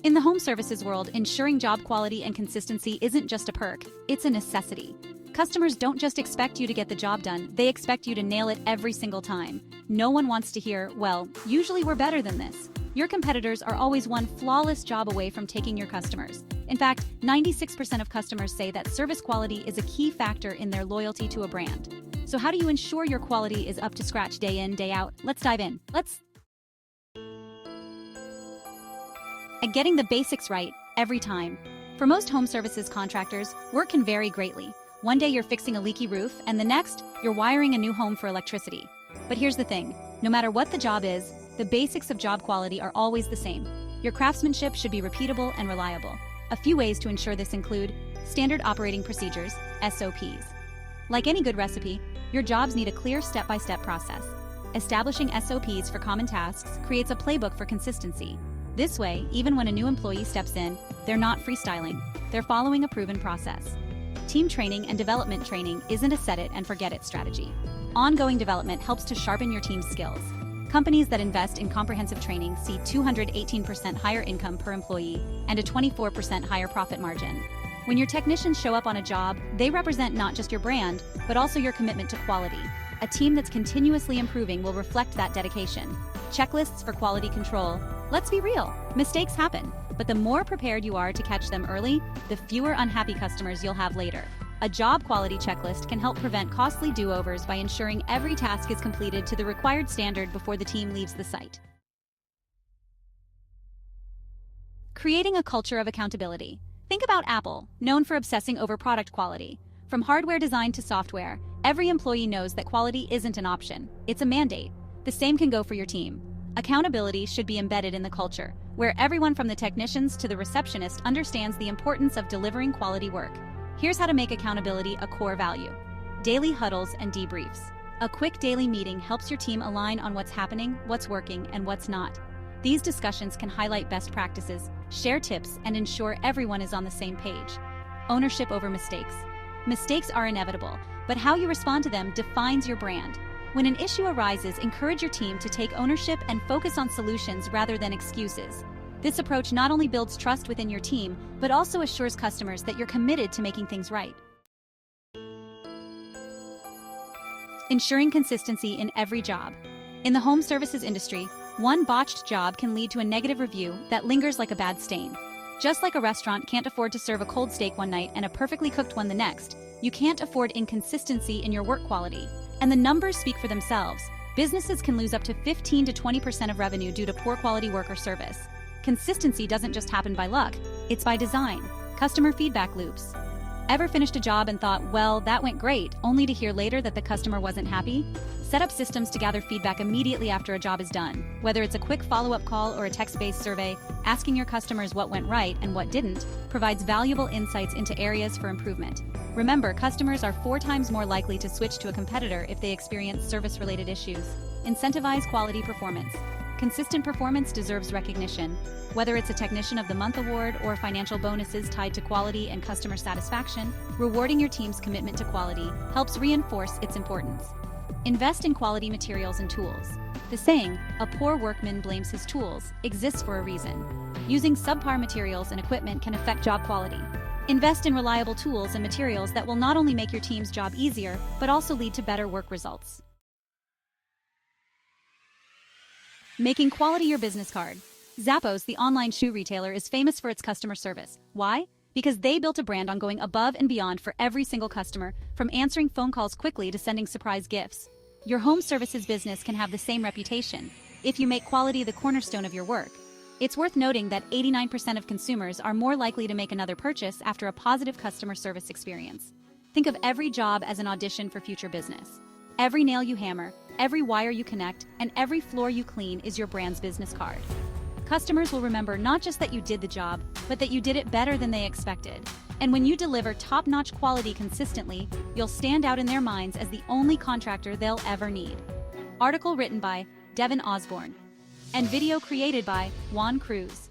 In the home services world, ensuring job quality and consistency isn't just a perk, it's a necessity. Customers don't just expect you to get the job done, they expect you to nail it every single time. No one wants to hear, well, usually we're better than this. Your competitors are always one flawless job away from taking your customers. In fact, 96% of customers say that service quality is a key factor in their loyalty to a brand. So how do you ensure your quality is up to scratch day in, day out? Let's dive in. At getting the basics right every time. For most home services contractors, work can vary greatly. One day you're fixing a leaky roof, and the next, you're wiring a new home for electricity. But here's the thing, no matter what the job is, the basics of job quality are always the same. Your craftsmanship should be repeatable and reliable. A few ways to ensure this include standard operating procedures, SOPs. Like any good recipe, your jobs need a clear step-by-step process. Establishing SOPs for common tasks creates a playbook for consistency. This way, even when a new employee steps in, they're not freestyling, they're following a proven process. Team training and development training isn't a set-it-and-forget-it strategy. Ongoing development helps to sharpen your team's skills. Companies that invest in comprehensive training see 218% higher income per employee and a 24% higher profit margin. When your technicians show up on a job, they represent not just your brand, but also your commitment to quality. A team that's continuously improving will reflect that dedication. Checklists for quality control. Let's be real, mistakes happen, but the more prepared you are to catch them early, the fewer unhappy customers you'll have later. A job quality checklist can help prevent costly do-overs by ensuring every task is completed to the required standard before the team leaves the site. Creating a culture of accountability. Think about Apple, known for obsessing over product quality. From hardware design to software, every employee knows that quality isn't an option, it's a mandate. The same can go for your team. Accountability should be embedded in the culture, where everyone from the technicians to the receptionist understands the importance of delivering quality work. Here's how to make accountability a core value. Daily huddles and debriefs. A quick daily meeting helps your team align on what's happening, what's working, and what's not. These discussions can highlight best practices, share tips, and ensure everyone is on the same page. Ownership over mistakes. Mistakes are inevitable, but how you respond to them defines your brand. When an issue arises, encourage your team to take ownership and focus on solutions rather than excuses. This approach not only builds trust within your team, but also assures customers that you're committed to making things right. Ensuring consistency in every job. In the home services industry, one botched job can lead to a negative review that lingers like a bad stain. Just like a restaurant can't afford to serve a cold steak one night and a perfectly cooked one the next, you can't afford inconsistency in your work quality. And the numbers speak for themselves. Businesses can lose up to 15 to 20% of revenue due to poor quality work or service. Consistency doesn't just happen by luck, it's by design. Customer feedback loops. Ever finished a job and thought, well, that went great, only to hear later that the customer wasn't happy? Set up systems to gather feedback immediately after a job is done. Whether it's a quick follow-up call or a text-based survey, asking your customers what went right and what didn't provides valuable insights into areas for improvement. Remember, customers are 4 times more likely to switch to a competitor if they experience service-related issues. Incentivize quality performance. Consistent performance deserves recognition. Whether it's a Technician of the Month award or financial bonuses tied to quality and customer satisfaction, rewarding your team's commitment to quality helps reinforce its importance. Invest in quality materials and tools. The saying, "a poor workman blames his tools," exists for a reason. Using subpar materials and equipment can affect job quality. Invest in reliable tools and materials that will not only make your team's job easier, but also lead to better work results. Making quality your business card. Zappos, the online shoe retailer, is famous for its customer service. Why? Because they built a brand on going above and beyond for every single customer, from answering phone calls quickly to sending surprise gifts. Your home services business can have the same reputation if you make quality the cornerstone of your work. It's worth noting that 89% of consumers are more likely to make another purchase after a positive customer service experience. Think of every job as an audition for future business. Every nail you hammer, every wire you connect, and every floor you clean is your brand's business card. Customers will remember not just that you did the job, but that you did it better than they expected. And when you deliver top-notch quality consistently, you'll stand out in their minds as the only contractor they'll ever need. Article written by Devon Osborne and video created by Juan Cruz.